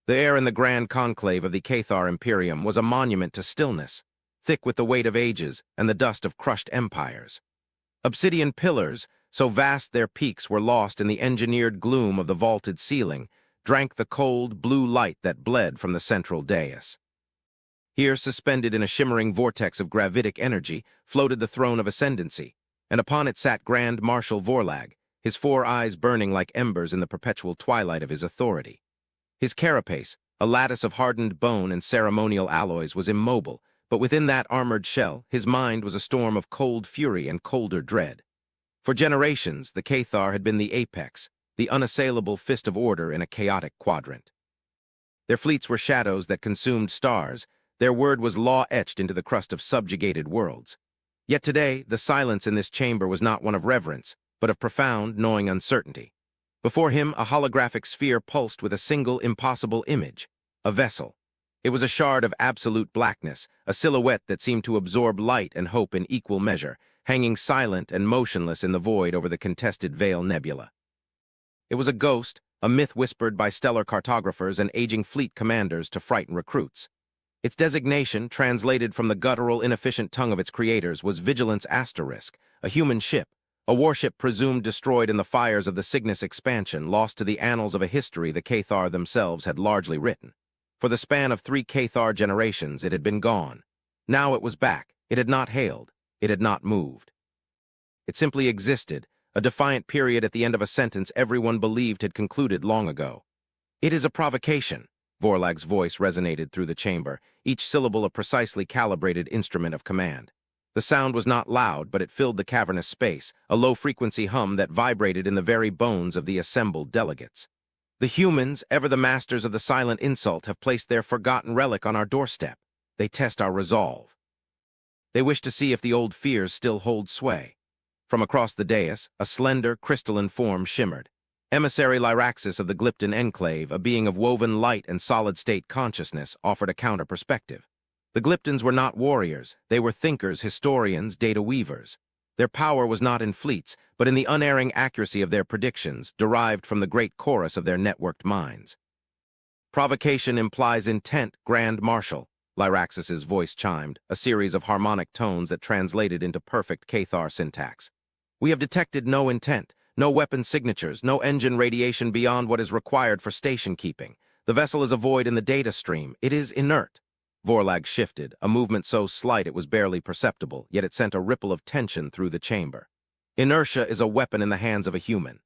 The air in the grand conclave of the Cathar Imperium was a monument to stillness, thick with the weight of ages and the dust of crushed empires. Obsidian pillars, so vast their peaks were lost in the engineered gloom of the vaulted ceiling, drank the cold, blue light that bled from the central dais. Here, suspended in a shimmering vortex of gravitic energy, floated the throne of ascendancy, and upon it sat Grand Marshal Vorlag, his 4 eyes burning like embers in the perpetual twilight of his authority. His carapace, a lattice of hardened bone and ceremonial alloys, was immobile, but within that armored shell, his mind was a storm of cold fury and colder dread. For generations, the Cathar had been the apex, the unassailable fist of order in a chaotic quadrant. Their fleets were shadows that consumed stars, their word was law etched into the crust of subjugated worlds. Yet today, the silence in this chamber was not one of reverence, but of profound, gnawing uncertainty. Before him, a holographic sphere pulsed with a single, impossible image, a vessel. It was a shard of absolute blackness, a silhouette that seemed to absorb light and hope in equal measure, hanging silent and motionless in the void over the contested Veil Nebula. It was a ghost, a myth whispered by stellar cartographers and aging fleet commanders to frighten recruits. Its designation, translated from the guttural, inefficient tongue of its creators, was Vigilance Asterisk, a human ship, a warship presumed destroyed in the fires of the Cygnus expansion, lost to the annals of a history the Cathar themselves had largely written. For the span of 3 Cathar generations, it had been gone. Now it was back. It had not hailed. It had not moved. It simply existed, a defiant period at the end of a sentence everyone believed had concluded long ago. "It is a provocation." Vorlag's voice resonated through the chamber, each syllable a precisely calibrated instrument of command. The sound was not loud, but it filled the cavernous space, a low-frequency hum that vibrated in the very bones of the assembled delegates. "The humans, ever the masters of the silent insult, have placed their forgotten relic on our doorstep. They test our resolve. They wish to see if the old fears still hold sway." From across the dais, a slender, crystalline form shimmered. Emissary Lyraxis of the Glypton Enclave, a being of woven light and solid-state consciousness, offered a counter-perspective. The Glyptons were not warriors. They were thinkers, historians, data weavers. Their power was not in fleets, but in the unerring accuracy of their predictions, derived from the great chorus of their networked minds. "Provocation implies intent, Grand Marshal," Lyraxis's voice chimed, a series of harmonic tones that translated into perfect Cathar syntax. "We have detected no intent, no weapon signatures, no engine radiation beyond what is required for station keeping. The vessel is a void in the data stream. It is inert." Vorlag shifted, a movement so slight it was barely perceptible, yet it sent a ripple of tension through the chamber. Inertia is a weapon in the hands of a human.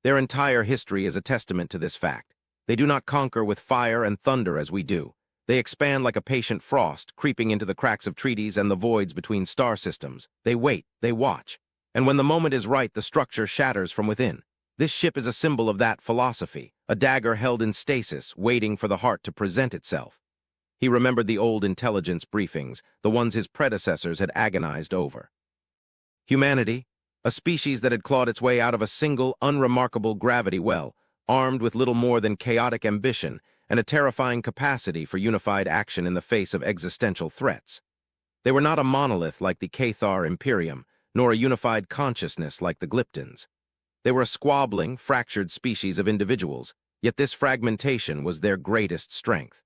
Their entire history is a testament to this fact. They do not conquer with fire and thunder as we do. They expand like a patient frost, creeping into the cracks of treaties and the voids between star systems. They wait, they watch. And when the moment is right, the structure shatters from within. This ship is a symbol of that philosophy, a dagger held in stasis, waiting for the heart to present itself. He remembered the old intelligence briefings, the ones his predecessors had agonized over. Humanity, a species that had clawed its way out of a single, unremarkable gravity well, armed with little more than chaotic ambition and a terrifying capacity for unified action in the face of existential threats. They were not a monolith like the Cathar Imperium, nor a unified consciousness like the Glyptons. They were a squabbling, fractured species of individuals, yet this fragmentation was their greatest strength.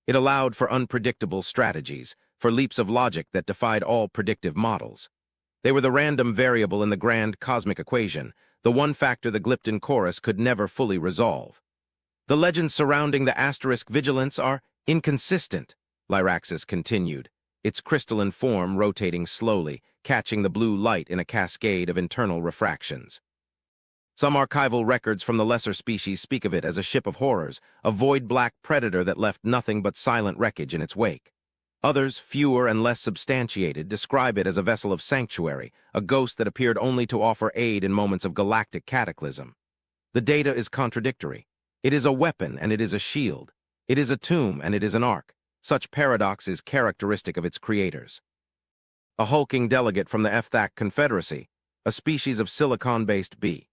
It allowed for unpredictable strategies, for leaps of logic that defied all predictive models. They were the random variable in the grand cosmic equation, the one factor the Glypton chorus could never fully resolve. "The legends surrounding the asterisk vigilance are inconsistent," Lyraxis continued, its crystalline form rotating slowly, catching the blue light in a cascade of internal refractions. "Some archival records from the lesser species speak of it as a ship of horrors, a void-black predator that left nothing but silent wreckage in its wake. Others, fewer and less substantiated, describe it as a vessel of sanctuary, a ghost that appeared only to offer aid in moments of galactic cataclysm. The data is contradictory. It is a weapon and it is a shield. It is a tomb and it is an ark. Such paradox is characteristic of its creators." A hulking delegate from the Fthac Confederacy, a species of silicon-based bee.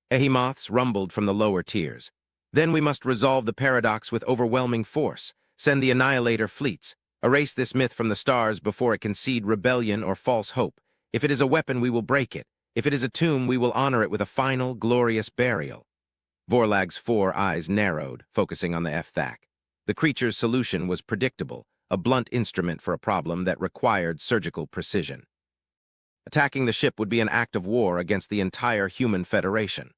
Behemoths rumbled from the lower tiers. "Then we must resolve the paradox with overwhelming force, send the Annihilator fleets, erase this myth from the stars before it can seed rebellion or false hope. If it is a weapon, we will break it. If it is a tomb, we will honor it with a final, glorious burial." Vorlag's four eyes narrowed, focusing on the FTHAC. The creature's solution was predictable, a blunt instrument for a problem that required surgical precision. Attacking the ship would be an act of war against the entire human federation.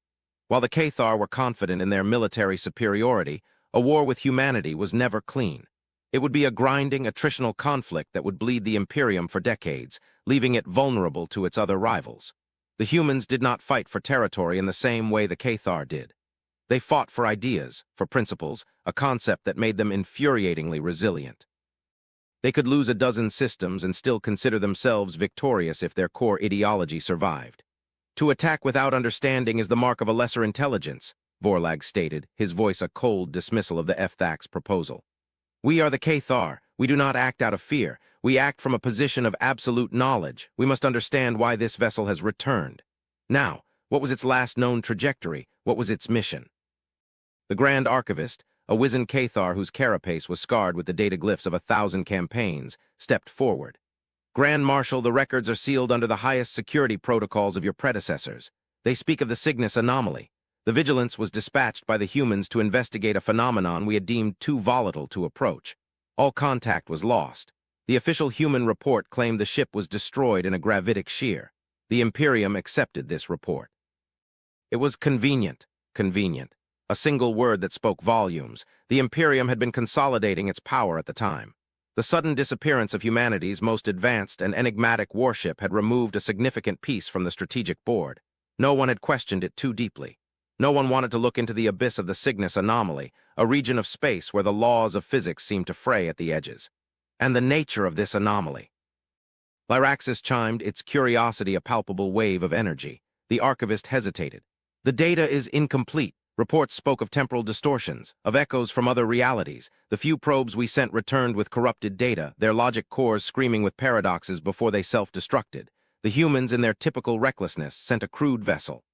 While the Cathar were confident in their military superiority, a war with humanity was never clean. It would be a grinding, attritional conflict that would bleed the Imperium for decades, leaving it vulnerable to its other rivals. The humans did not fight for territory in the same way the Cathar did. They fought for ideas, for principles, a concept that made them infuriatingly resilient. They could lose a dozen systems and still consider themselves victorious if their core ideology survived. To attack without understanding is the mark of a lesser intelligence, Vorlag stated, his voice a cold dismissal of the FTHAC's proposal. We are the Cathar. We do not act out of fear. We act from a position of absolute knowledge. We must understand why this vessel has returned. Now, what was its last known trajectory? What was its mission? The Grand Archivist, a wizened Cathar whose carapace was scarred with the data glyphs of 1,000 campaigns, stepped forward. Grand Marshal, the records are sealed under the highest security protocols of your predecessors. They speak of the Cygnus anomaly. The Vigilance was dispatched by the humans to investigate a phenomenon we had deemed too volatile to approach. All contact was lost. The official human report claimed the ship was destroyed in a gravitic shear. The Imperium accepted this report. It was convenient. A single word that spoke volumes. The Imperium had been consolidating its power at the time. The sudden disappearance of humanity's most advanced and enigmatic warship had removed a significant piece from the strategic board. No one had questioned it too deeply. No one wanted to look into the abyss of the Cygnus anomaly, a region of space where the laws of physics seemed to fray at the edges. And the nature of this anomaly. Lyraxis chimed, its curiosity a palpable wave of energy. The archivist hesitated. The data is incomplete. Reports spoke of temporal distortions, of echoes from other realities. The few probes we sent returned with corrupted data, their logic cores screaming with paradoxes before they self-destructed. The humans, in their typical recklessness, sent a crude vessel.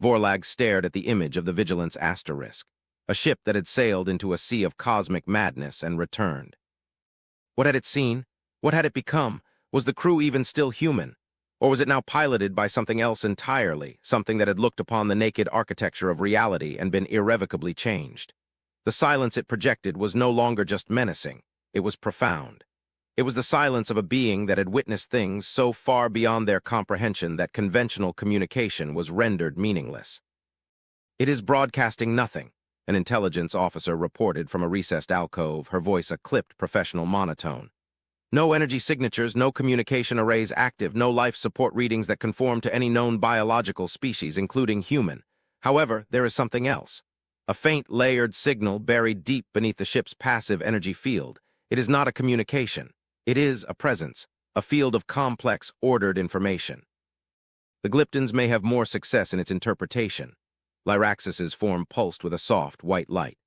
Vorlag stared at the image of the Vigilance Asterisk, a ship that had sailed into a sea of cosmic madness and returned. What had it seen? What had it become? Was the crew even still human? Or was it now piloted by something else entirely, something that had looked upon the naked architecture of reality and been irrevocably changed? The silence it projected was no longer just menacing, it was profound. It was the silence of a being that had witnessed things so far beyond their comprehension that conventional communication was rendered meaningless. It is broadcasting nothing, an intelligence officer reported from a recessed alcove, her voice a clipped professional monotone. No energy signatures, no communication arrays active, no life support readings that conform to any known biological species, including human. However, there is something else. A faint, layered signal buried deep beneath the ship's passive energy field. It is not a communication. It is a presence, a field of complex, ordered information. The Glyptons may have more success in its interpretation. Lyraxis's form pulsed with a soft, white light.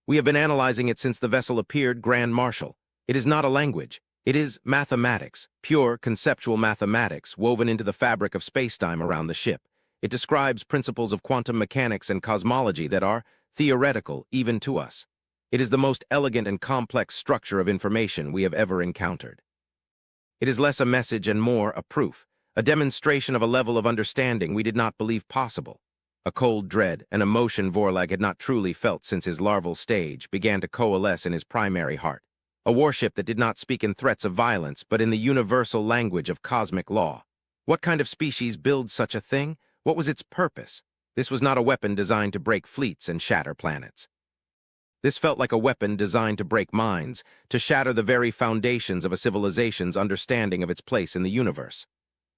We have been analyzing it since the vessel appeared, Grand Marshal. It is not a language. It is mathematics, pure conceptual mathematics woven into the fabric of spacetime around the ship. It describes principles of quantum mechanics and cosmology that are theoretical even to us. It is the most elegant and complex structure of information we have ever encountered. It is less a message and more a proof, a demonstration of a level of understanding we did not believe possible. A cold dread, an emotion Vorlag had not truly felt since his larval stage, began to coalesce in his primary heart. A warship that did not speak in threats of violence, but in the universal language of cosmic law. What kind of species builds such a thing? What was its purpose? This was not a weapon designed to break fleets and shatter planets. This felt like a weapon designed to break minds, to shatter the very foundations of a civilization's understanding of its place in the universe.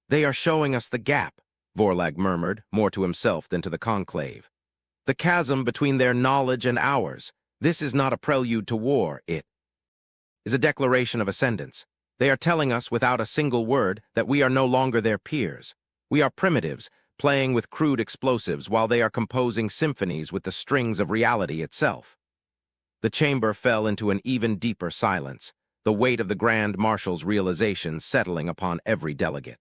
They are showing us the gap, Vorlag murmured, more to himself than to the conclave. The chasm between their knowledge and ours. This is not a prelude to war, it is a declaration of ascendance. They are telling us without a single word that we are no longer their peers. We are primitives, playing with crude explosives while they are composing symphonies with the strings of reality itself. The chamber fell into an even deeper silence, the weight of the Grand Marshal's realization settling upon every delegate.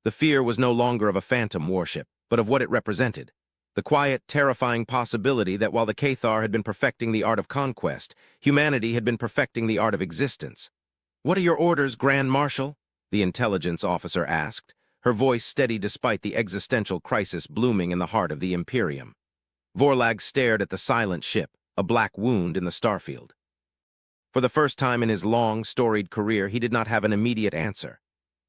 The fear was no longer of a phantom warship, but of what it represented. The quiet, terrifying possibility that while the Cathar had been perfecting the art of conquest, humanity had been perfecting the art of existence. "What are your orders, Grand Marshal?" the intelligence officer asked, her voice steady despite the existential crisis blooming in the heart of the Imperium. Vorlag stared at the silent ship, a black wound in the starfield. For the first time in his long, storied career, he did not have an immediate answer.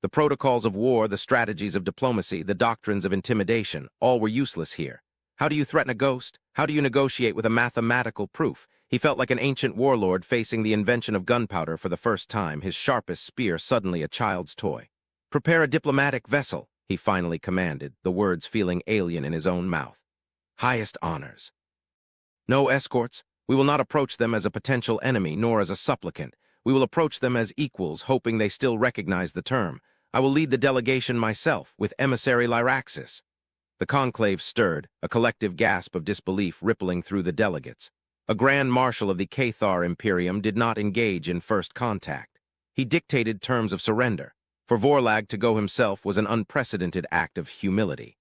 The protocols of war, the strategies of diplomacy, the doctrines of intimidation, all were useless here. How do you threaten a ghost? How do you negotiate with a mathematical proof? He felt like an ancient warlord facing the invention of gunpowder for the first time, his sharpest spear suddenly a child's toy. "Prepare a diplomatic vessel," he finally commanded, the words feeling alien in his own mouth. "Highest honors. No escorts. We will not approach them as a potential enemy, nor as a supplicant. We will approach them as equals, hoping they still recognize the term. I will lead the delegation myself, with emissary Lyraxis." The conclave stirred, a collective gasp of disbelief rippling through the delegates. A Grand Marshal of the Cathar Imperium did not engage in first contact. He dictated terms of surrender. For Vorlag to go himself was an unprecedented act of humility.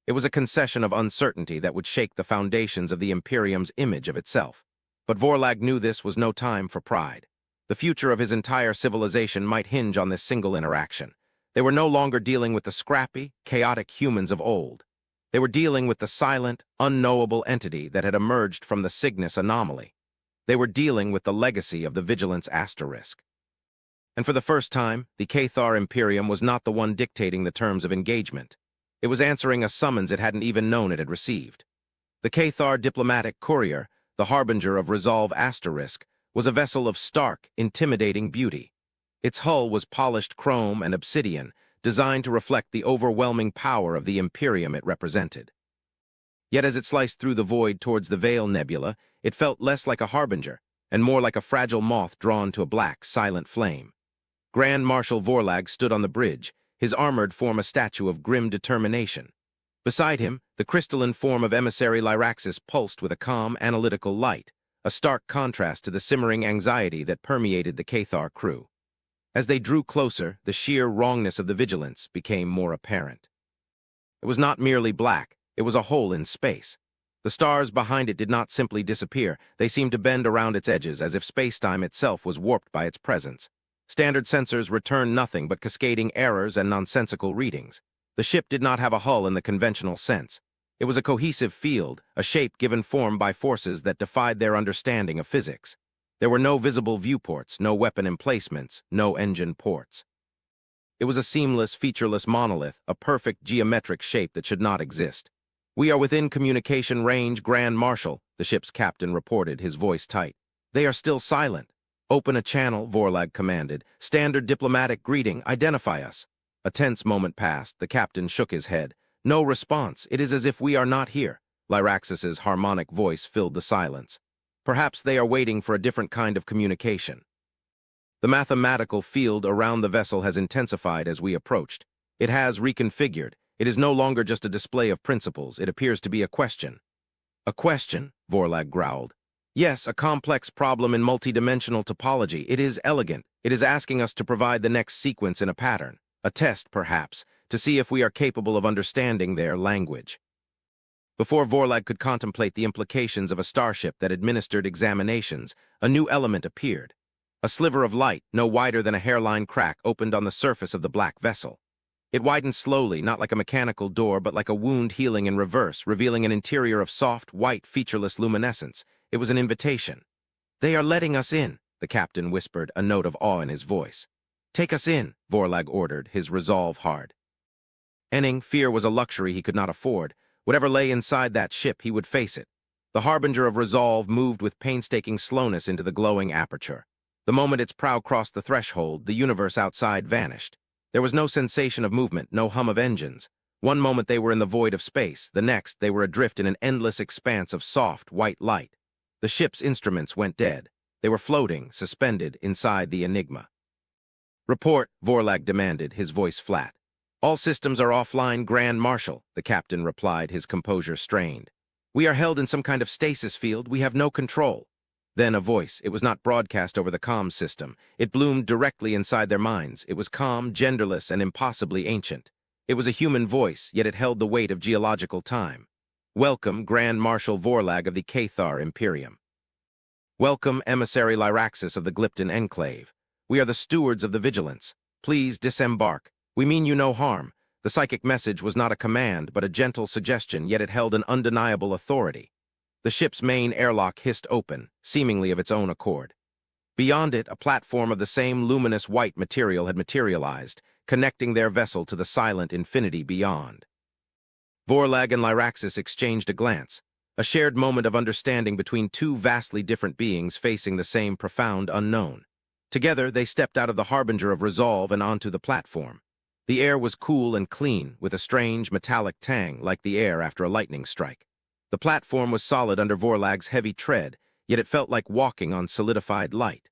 It was a concession of uncertainty that would shake the foundations of the Imperium's image of itself. But Vorlag knew this was no time for pride. The future of his entire civilization might hinge on this single interaction. They were no longer dealing with the scrappy, chaotic humans of old. They were dealing with the silent, unknowable entity that had emerged from the Cygnus anomaly. They were dealing with the legacy of the Vigilance Asterisk. And for the first time, the Cathar Imperium was not the one dictating the terms of engagement. It was answering a summons it hadn't even known it had received. The Cathar diplomatic courier, the harbinger of Resolve Asterisk, was a vessel of stark, intimidating beauty. Its hull was polished chrome and obsidian, designed to reflect the overwhelming power of the Imperium it represented. Yet as it sliced through the void towards the Veil Nebula, it felt less like a harbinger, and more like a fragile moth drawn to a black, silent flame. Grand Marshal Vorlag stood on the bridge, his armored form a statue of grim determination. Beside him, the crystalline form of emissary Lyraxis pulsed with a calm, analytical light, a stark contrast to the simmering anxiety that permeated the Cathar crew. As they drew closer, the sheer wrongness of the vigilance became more apparent. It was not merely black, it was a hole in space. The stars behind it did not simply disappear, they seemed to bend around its edges as if spacetime itself was warped by its presence. Standard sensors returned nothing but cascading errors and nonsensical readings. The ship did not have a hull in the conventional sense. It was a cohesive field, a shape given form by forces that defied their understanding of physics. There were no visible viewports, no weapon emplacements, no engine ports. It was a seamless, featureless monolith, a perfect geometric shape that should not exist. "We are within communication range, Grand Marshal," the ship's captain reported, his voice tight. "They are still silent." "Open a channel," Vorlag commanded. "Standard diplomatic greeting, identify us." A tense moment passed, the captain shook his head. "No response, it is as if we are not here." Lyraxis's harmonic voice filled the silence. "Perhaps they are waiting for a different kind of communication." The mathematical field around the vessel has intensified as we approached. It has reconfigured. It is no longer just a display of principles, it appears to be a question. "A question?" Vorlag growled. "Yes, a complex problem in multidimensional topology. It is elegant. It is asking us to provide the next sequence in a pattern. A test, perhaps, to see if we are capable of understanding their language." Before Vorlag could contemplate the implications of a starship that administered examinations, a new element appeared. A sliver of light, no wider than a hairline crack, opened on the surface of the black vessel. It widened slowly, not like a mechanical door, but like a wound healing in reverse, revealing an interior of soft, white, featureless luminescence. It was an invitation. "They are letting us in," the captain whispered, a note of awe in his voice. "Take us in," Vorlag ordered, his resolve hard. Enning, fear was a luxury he could not afford. Whatever lay inside that ship, he would face it. The harbinger of resolve moved with painstaking slowness into the glowing aperture. The moment its prow crossed the threshold, the universe outside vanished. There was no sensation of movement, no hum of engines. One moment they were in the void of space, the next they were adrift in an endless expanse of soft, white light. The ship's instruments went dead. They were floating, suspended, inside the enigma. "Report," Vorlag demanded, his voice flat. "All systems are offline, Grand Marshal," the captain replied, his composure strained. "We are held in some kind of stasis field. We have no control." Then a voice. It was not broadcast over the comms system. It bloomed directly inside their minds. It was calm, genderless, and impossibly ancient. It was a human voice, yet it held the weight of geological time. "Welcome, Grand Marshal Vorlag of the Cathar Imperium. Welcome, emissary Lyraxis of the Glypton Enclave. We are the stewards of the Vigilance. Please disembark. We mean you no harm. The psychic message was not a command, but a gentle suggestion, yet it held an undeniable authority. The ship's main airlock hissed open, seemingly of its own accord. Beyond it, a platform of the same luminous white material had materialized, connecting their vessel to the silent infinity beyond. Vorlag and Lyraxis exchanged a glance, a shared moment of understanding between two vastly different beings facing the same profound unknown. Together, they stepped out of the harbinger of resolve and onto the platform. The air was cool and clean, with a strange metallic tang like the air after a lightning strike. The platform was solid under Vorlag's heavy tread, yet it felt like walking on solidified light.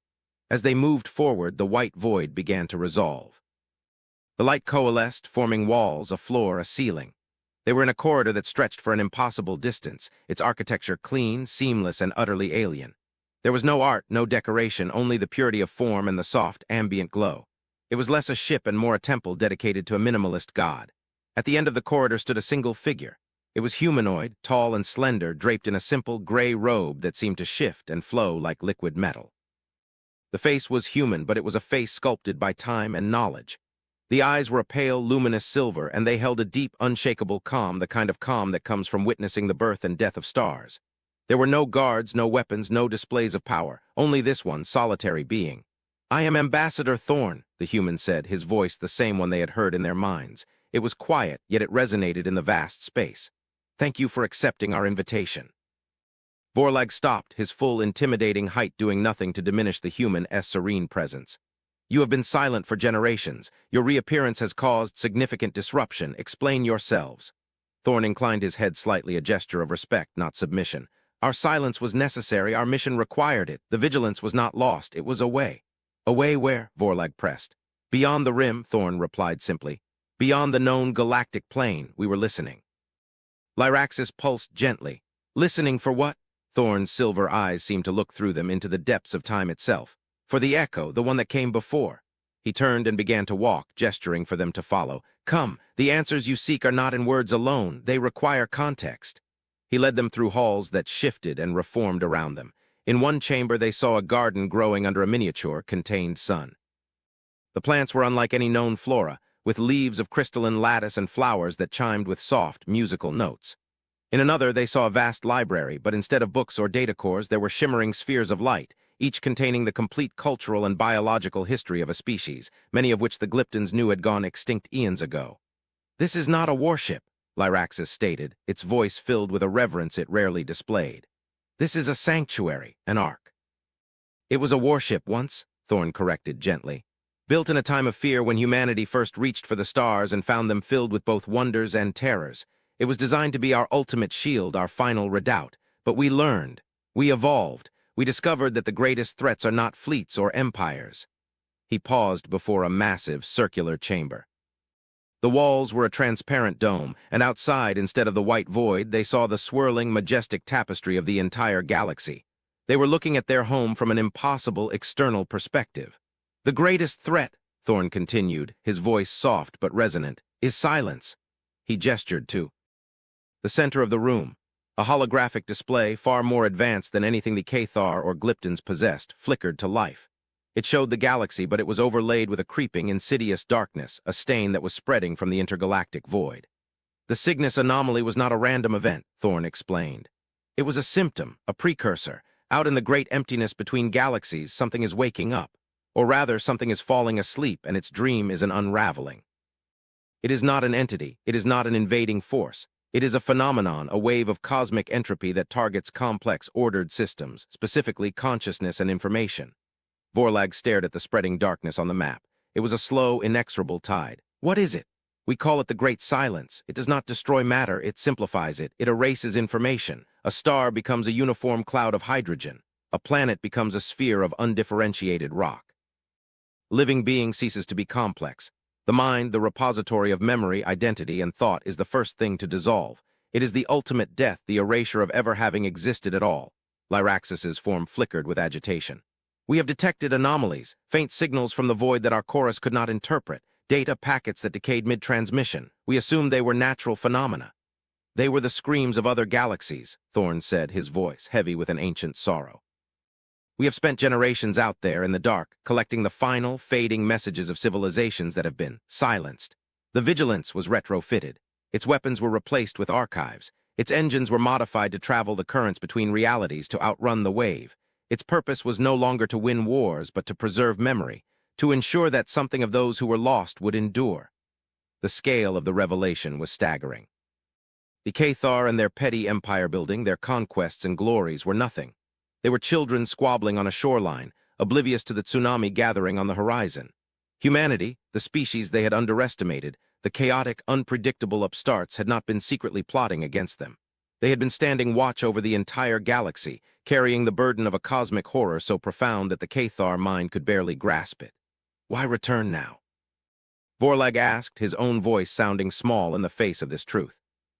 As they moved forward, the white void began to resolve. The light coalesced, forming walls, a floor, a ceiling. They were in a corridor that stretched for an impossible distance, its architecture clean, seamless, and utterly alien. There was no art, no decoration, only the purity of form and the soft, ambient glow. It was less a ship and more a temple dedicated to a minimalist god. At the end of the corridor stood a single figure. It was humanoid, tall and slender, draped in a simple gray robe that seemed to shift and flow like liquid metal. The face was human, but it was a face sculpted by time and knowledge. The eyes were a pale, luminous silver, and they held a deep, unshakable calm, the kind of calm that comes from witnessing the birth and death of stars. There were no guards, no weapons, no displays of power, only this one solitary being. "I am Ambassador Thorn," the human said, his voice the same one they had heard in their minds. It was quiet, yet it resonated in the vast space. "Thank you for accepting our invitation." Vorlag stopped, his full, intimidating height doing nothing to diminish the human's serene presence. "You have been silent for generations. Your reappearance has caused significant disruption. Explain yourselves." Thorn inclined his head slightly, a gesture of respect, not submission. "Our silence was necessary. Our mission required it. The vigilance was not lost. It was away." "Away where?" Vorlag pressed. "Beyond the rim," Thorn replied simply. "Beyond the known galactic plane. We were listening." Lyraxis pulsed gently. "Listening for what?" Thorn's silver eyes seemed to look through them into the depths of time itself. "For the echo, the one that came before." He turned and began to walk, gesturing for them to follow. "Come, the answers you seek are not in words alone. They require context." He led them through halls that shifted and reformed around them. In one chamber, they saw a garden growing under a miniature, contained sun. The plants were unlike any known flora, with leaves of crystalline lattice and flowers that chimed with soft, musical notes. In another, they saw a vast library, but instead of books or data cores, there were shimmering spheres of light, each containing the complete cultural and biological history of a species, many of which the Glyptons knew had gone extinct eons ago. "This is not a warship," Lyraxis stated, its voice filled with a reverence it rarely displayed. "This is a sanctuary, an ark." "It was a warship once," Thorn corrected gently. "Built in a time of fear when humanity first reached for the stars and found them filled with both wonders and terrors. It was designed to be our ultimate shield, our final redoubt. But we learned. We evolved. We discovered that the greatest threats are not fleets or empires." He paused before a massive, circular chamber. The walls were a transparent dome, and outside, instead of the white void, they saw the swirling, majestic tapestry of the entire galaxy. They were looking at their home from an impossible external perspective. "The greatest threat," Thorn continued, his voice soft but resonant, "is silence." He gestured to the center of the room. A holographic display, far more advanced than anything the Cathar or Glyptons possessed, flickered to life. It showed the galaxy, but it was overlaid with a creeping, insidious darkness, a stain that was spreading from the intergalactic void. "The Cygnus anomaly was not a random event," Thorn explained. "It was a symptom, a precursor. Out in the great emptiness between galaxies, something is waking up. Or rather, something is falling asleep, and its dream is an unraveling. It is not an entity. It is not an invading force. It is a phenomenon, a wave of cosmic entropy that targets complex, ordered systems, specifically consciousness and information." Vorlag stared at the spreading darkness on the map. It was a slow, inexorable tide. "What is it?" "We call it the Great Silence. It does not destroy matter, it simplifies it. It erases information. A star becomes a uniform cloud of hydrogen. A planet becomes a sphere of undifferentiated rock. Living being ceases to be complex. The mind, the repository of memory, identity, and thought, is the first thing to dissolve. It is the ultimate death, the erasure of ever having existed at all." Lyraxis's form flickered with agitation. "We have detected anomalies, faint signals from the void that our chorus could not interpret, data packets that decayed mid-transmission. We assumed they were natural phenomena." "They were the screams of other galaxies," Thorn said, his voice heavy with an ancient sorrow. "We have spent generations out there in the dark, collecting the final, fading messages of civilizations that have been silenced. The Vigilance was retrofitted. Its weapons were replaced with archives. Its engines were modified to travel the currents between realities to outrun the wave. Its purpose was no longer to win wars, but to preserve memory, to ensure that something of those who were lost would endure. The scale of the revelation was staggering. The Cathar and their petty empire building, their conquests and glories were nothing. They were children squabbling on a shoreline, oblivious to the tsunami gathering on the horizon. Humanity, the species they had underestimated, the chaotic, unpredictable upstarts, had not been secretly plotting against them. They had been standing watch over the entire galaxy, carrying the burden of a cosmic horror so profound that the Cathar mind could barely grasp it. Why return now? Vorlag asked, his own voice sounding small in the face of this truth.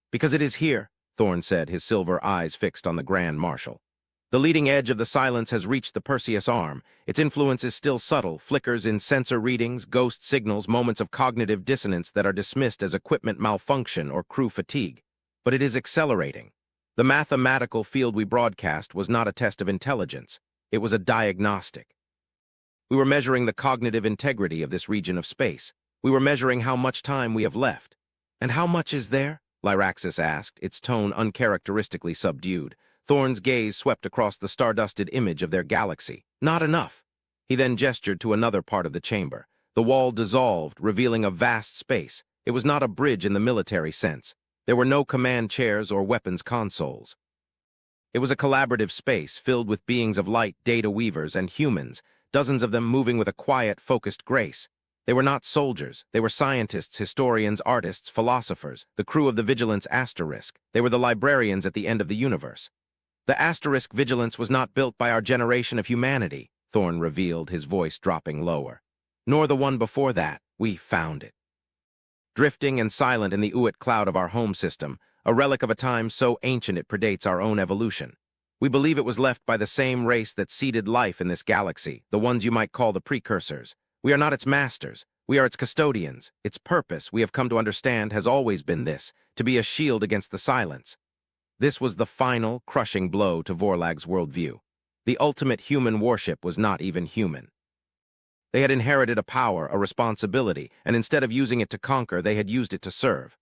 Because it is here, Thorn said, his silver eyes fixed on the Grand Marshal. The leading edge of the silence has reached the Perseus arm. Its influence is still subtle, flickers in sensor readings, ghost signals, moments of cognitive dissonance that are dismissed as equipment malfunction or crew fatigue. But it is accelerating. The mathematical field we broadcast was not a test of intelligence. It was a diagnostic. We were measuring the cognitive integrity of this region of space. We were measuring how much time we have left. And how much is there? Lyraxis asked, its tone uncharacteristically subdued. Thorn's gaze swept across the stardusted image of their galaxy. Not enough. He then gestured to another part of the chamber. The wall dissolved, revealing a vast space. It was not a bridge in the military sense. There were no command chairs or weapons consoles. It was a collaborative space filled with beings of light, data weavers, and humans, dozens of them moving with a quiet, focused grace. They were not soldiers. They were scientists, historians, artists, philosophers, the crew of the Vigilance Asterisk. They were the librarians at the end of the universe. The Asterisk Vigilance was not built by our generation of humanity, Thorn revealed, his voice dropping lower. Nor the one before that. We found it. Drifting and silent in the Uit cloud of our home system, a relic of a time so ancient it predates our own evolution. We believe it was left by the same race that seeded life in this galaxy, the ones you might call the precursors. We are not its masters. We are its custodians. Its purpose, we have come to understand, has always been this, to be a shield against the silence. This was the final, crushing blow to Vorlag's worldview. The ultimate human warship was not even human. They had inherited a power, a responsibility, and instead of using it to conquer, they had used it to serve.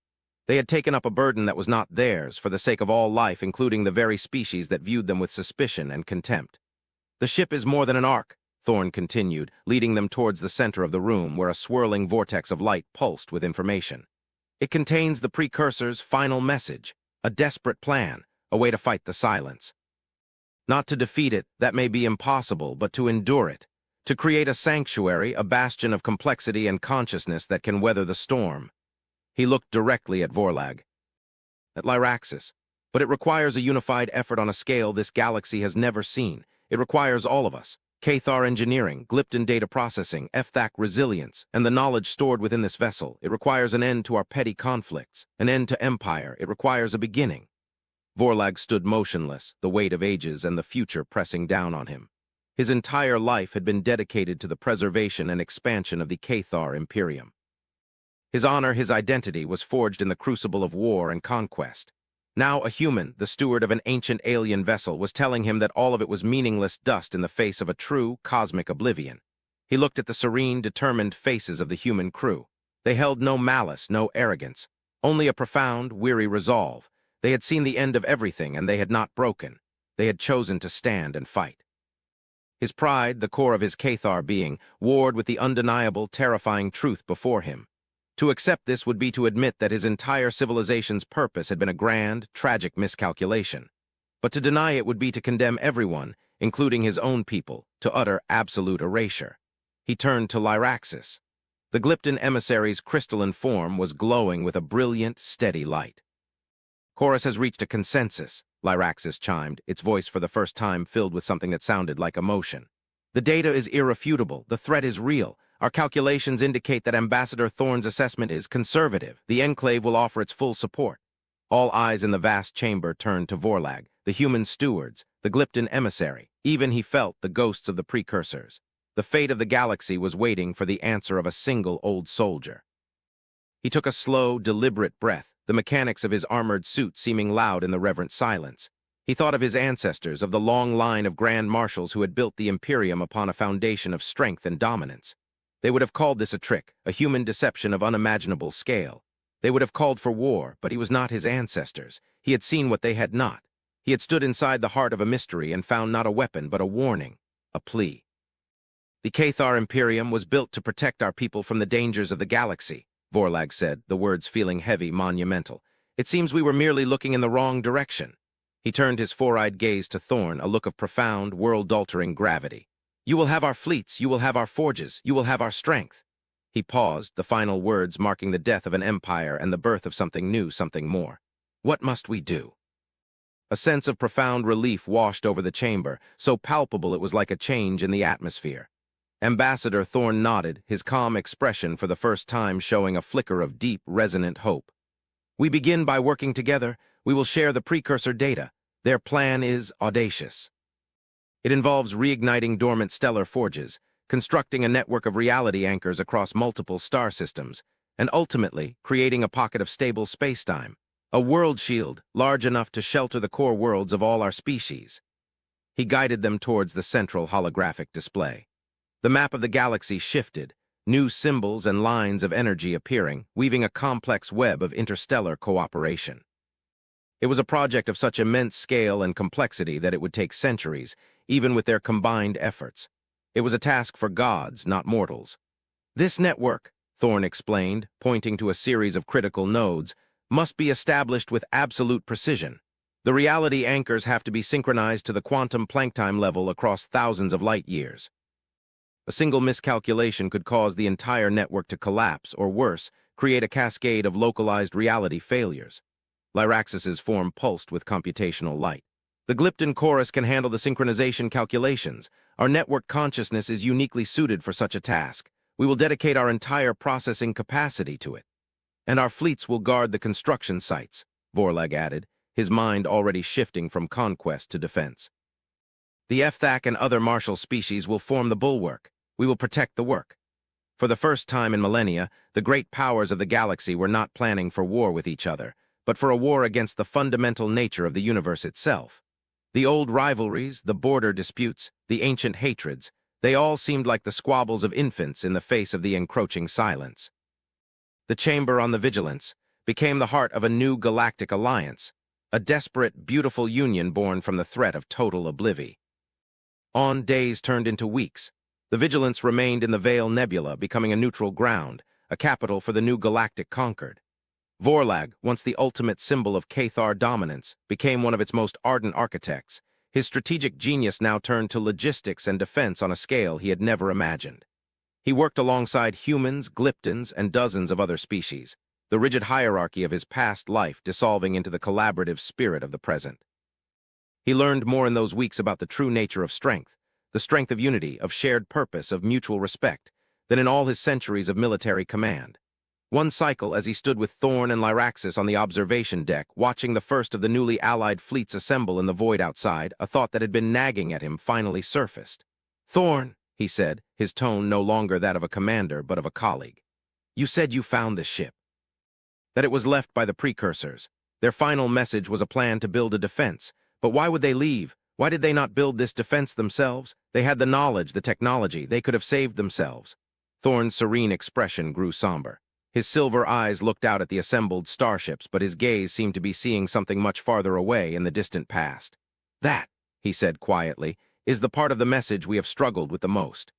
They had taken up a burden that was not theirs, for the sake of all life, including the very species that viewed them with suspicion and contempt. The ship is more than an ark, Thorn continued, leading them towards the center of the room where a swirling vortex of light pulsed with information. It contains the precursor's final message, a desperate plan, a way to fight the silence. Not to defeat it, that may be impossible, but to endure it. To create a sanctuary, a bastion of complexity and consciousness that can weather the storm. He looked directly at Vorlag, at Lyraxis. But it requires a unified effort on a scale this galaxy has never seen. It requires all of us. Cathar engineering, Glypton data processing, FTHAC resilience, and the knowledge stored within this vessel. It requires an end to our petty conflicts, an end to empire. It requires a beginning. Vorlag stood motionless, the weight of ages and the future pressing down on him. His entire life had been dedicated to the preservation and expansion of the Cathar Imperium. His honor, his identity, was forged in the crucible of war and conquest. Now a human, the steward of an ancient alien vessel, was telling him that all of it was meaningless dust in the face of a true, cosmic oblivion. He looked at the serene, determined faces of the human crew. They held no malice, no arrogance, only a profound, weary resolve. They had seen the end of everything, and they had not broken. They had chosen to stand and fight. His pride, the core of his Cathar being, warred with the undeniable, terrifying truth before him. To accept this would be to admit that his entire civilization's purpose had been a grand, tragic miscalculation. But to deny it would be to condemn everyone, including his own people, to utter absolute erasure. He turned to Lyraxis. The Glypton emissary's crystalline form was glowing with a brilliant, steady light. Chorus has reached a consensus, Lyraxis chimed, its voice for the first time filled with something that sounded like emotion. The data is irrefutable. The threat is real. Our calculations indicate that Ambassador Thorn's assessment is conservative. The Enclave will offer its full support. All eyes in the vast chamber turned to Vorlag, the human stewards, the Glypton emissary. Even he felt the ghosts of the precursors. The fate of the galaxy was waiting for the answer of a single old soldier. He took a slow, deliberate breath, the mechanics of his armored suit seeming loud in the reverent silence. He thought of his ancestors, of the long line of grand marshals who had built the Imperium upon a foundation of strength and dominance. They would have called this a trick, a human deception of unimaginable scale. They would have called for war, but he was not his ancestors. He had seen what they had not. He had stood inside the heart of a mystery and found not a weapon, but a warning, a plea. The Cathar Imperium was built to protect our people from the dangers of the galaxy, Vorlag said, the words feeling heavy, monumental. It seems we were merely looking in the wrong direction. He turned his four-eyed gaze to Thorn, a look of profound, world-altering gravity. You will have our fleets, you will have our forges, you will have our strength. He paused, the final words marking the death of an empire and the birth of something new, something more. What must we do? A sense of profound relief washed over the chamber, so palpable it was like a change in the atmosphere. Ambassador Thorn nodded, his calm expression for the first time showing a flicker of deep, resonant hope. We begin by working together. We will share the precursor data. Their plan is audacious. It involves reigniting dormant stellar forges, constructing a network of reality anchors across multiple star systems, and ultimately creating a pocket of stable spacetime, a world shield large enough to shelter the core worlds of all our species. He guided them towards the central holographic display. The map of the galaxy shifted, new symbols and lines of energy appearing, weaving a complex web of interstellar cooperation. It was a project of such immense scale and complexity that it would take centuries, even with their combined efforts. It was a task for gods, not mortals. This network, Thorn explained, pointing to a series of critical nodes, must be established with absolute precision. The reality anchors have to be synchronized to the quantum Planck-time level across thousands of light years. A single miscalculation could cause the entire network to collapse, or worse, create a cascade of localized reality failures. Lyraxis's form pulsed with computational light. The Glypton chorus can handle the synchronization calculations. Our network consciousness is uniquely suited for such a task. We will dedicate our entire processing capacity to it. And our fleets will guard the construction sites, Vorlag added, his mind already shifting from conquest to defense. The Fthak and other martial species will form the bulwark. We will protect the work. For the first time in millennia, the great powers of the galaxy were not planning for war with each other, but for a war against the fundamental nature of the universe itself. The old rivalries, the border disputes, the ancient hatreds, they all seemed like the squabbles of infants in the face of the encroaching silence. The chamber on the Vigilance became the heart of a new galactic alliance, a desperate, beautiful union born from the threat of total oblivion. Days turned into weeks. The Vigilance remained in the Veil Nebula, becoming a neutral ground, a capital for the new Galactic conquered. Vorlag, once the ultimate symbol of Cathar dominance, became one of its most ardent architects. His strategic genius now turned to logistics and defense on a scale he had never imagined. He worked alongside humans, Glyptons, and dozens of other species, the rigid hierarchy of his past life dissolving into the collaborative spirit of the present. He learned more in those weeks about the true nature of strength, the strength of unity, of shared purpose, of mutual respect, than in all his centuries of military command. One cycle, as he stood with Thorn and Lyraxis on the observation deck, watching the first of the newly allied fleets assemble in the void outside, a thought that had been nagging at him finally surfaced. "Thorn," he said, his tone no longer that of a commander but of a colleague. "You said you found this ship. That it was left by the precursors. Their final message was a plan to build a defense. But why would they leave? Why did they not build this defense themselves? They had the knowledge, the technology. They could have saved themselves." Thorn's serene expression grew somber. His silver eyes looked out at the assembled starships, but his gaze seemed to be seeing something much farther away in the distant past. "That," he said quietly, "is the part of the message we have struggled with the most.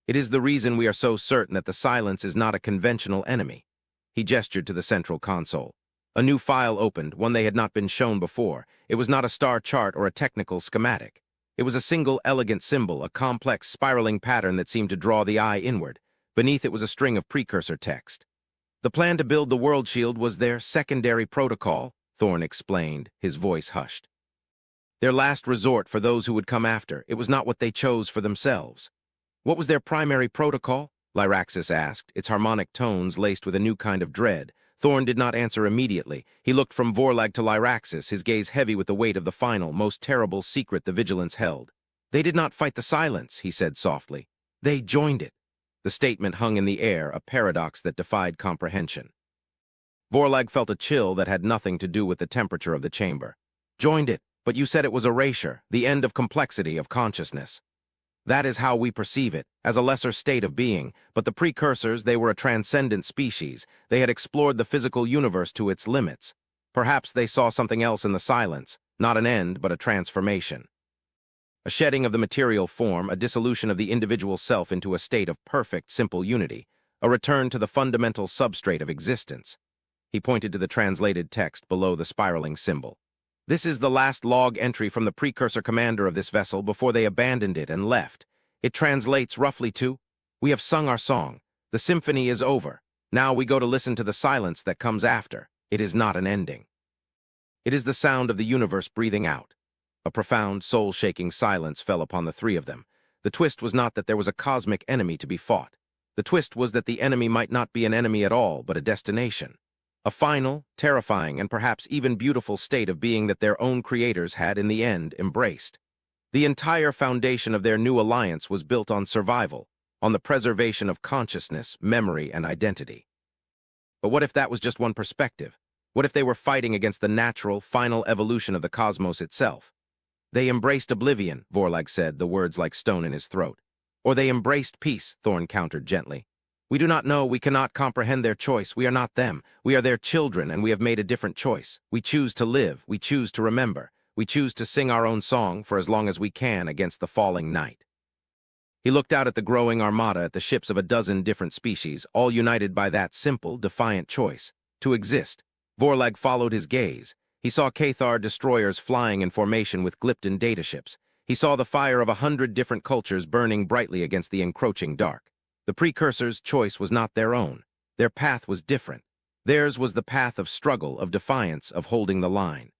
It is the reason we are so certain that the Silence is not a conventional enemy." He gestured to the central console. A new file opened, one they had not been shown before. It was not a star chart or a technical schematic. It was a single elegant symbol, a complex spiraling pattern that seemed to draw the eye inward. Beneath it was a string of precursor text. The plan to build the world shield was their secondary protocol, Thorn explained, his voice hushed. Their last resort for those who would come after. It was not what they chose for themselves. What was their primary protocol? Lyraxis asked, its harmonic tones laced with a new kind of dread. Thorn did not answer immediately. He looked from Vorlag to Lyraxis, his gaze heavy with the weight of the final, most terrible secret the Vigilance held. "They did not fight the Silence," he said softly. "They joined it." The statement hung in the air, a paradox that defied comprehension. Vorlag felt a chill that had nothing to do with the temperature of the chamber. "Joined it, but you said it was erasure, the end of complexity, of consciousness." That is how we perceive it, as a lesser state of being, but the precursors, they were a transcendent species. They had explored the physical universe to its limits. Perhaps they saw something else in the silence, not an end, but a transformation. A shedding of the material form, a dissolution of the individual self into a state of perfect, simple unity, a return to the fundamental substrate of existence. He pointed to the translated text below the spiraling symbol. This is the last log entry from the precursor commander of this vessel before they abandoned it and left. It translates roughly to, "We have sung our song. The symphony is over. Now we go to listen to the silence that comes after. It is not an ending." It is the sound of the universe breathing out. A profound, soul-shaking silence fell upon the three of them. The twist was not that there was a cosmic enemy to be fought. The twist was that the enemy might not be an enemy at all, but a destination. A final, terrifying, and perhaps even beautiful state of being that their own creators had, in the end, embraced. The entire foundation of their new alliance was built on survival, on the preservation of consciousness, memory, and identity. But what if that was just one perspective? What if they were fighting against the natural, final evolution of the cosmos itself? They embraced oblivion, Vorlag said, the words like stone in his throat. Or they embraced peace, Thorn countered gently. We do not know, we cannot comprehend their choice. We are not them. We are their children, and we have made a different choice. We choose to live. We choose to remember. We choose to sing our own song for as long as we can against the falling night. He looked out at the growing armada, at the ships of a dozen different species, all united by that simple, defiant choice, to exist. Vorlag followed his gaze. He saw Cathar destroyers flying in formation with Glypton dataships. He saw the fire of 100 different cultures burning brightly against the encroaching dark. The precursors' choice was not their own. Their path was different. Theirs was the path of struggle, of defiance, of holding the line.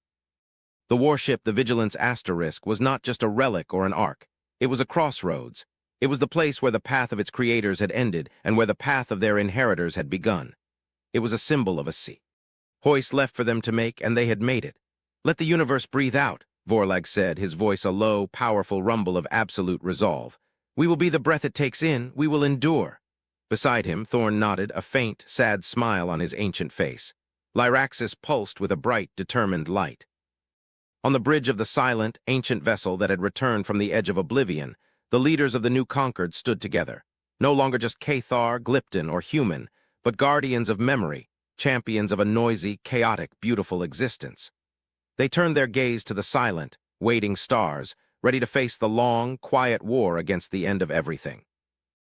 The warship, the Vigilance Asterisk, was not just a relic or an ark. It was a crossroads. It was the place where the path of its creators had ended and where the path of their inheritors had begun. It was a symbol of a sea. Choice left for them to make, and they had made it. Let the universe breathe out, Vorlag said, his voice a low, powerful rumble of absolute resolve. We will be the breath it takes in. We will endure. Beside him, Thorn nodded, a faint, sad smile on his ancient face. Lyraxis pulsed with a bright, determined light. On the bridge of the silent, ancient vessel that had returned from the edge of oblivion, the leaders of the new conquered stood together. No longer just Cathar, Glypton, or human, but guardians of memory, champions of a noisy, chaotic, beautiful existence. They turned their gaze to the silent, waiting stars, ready to face the long, quiet war against the end of everything.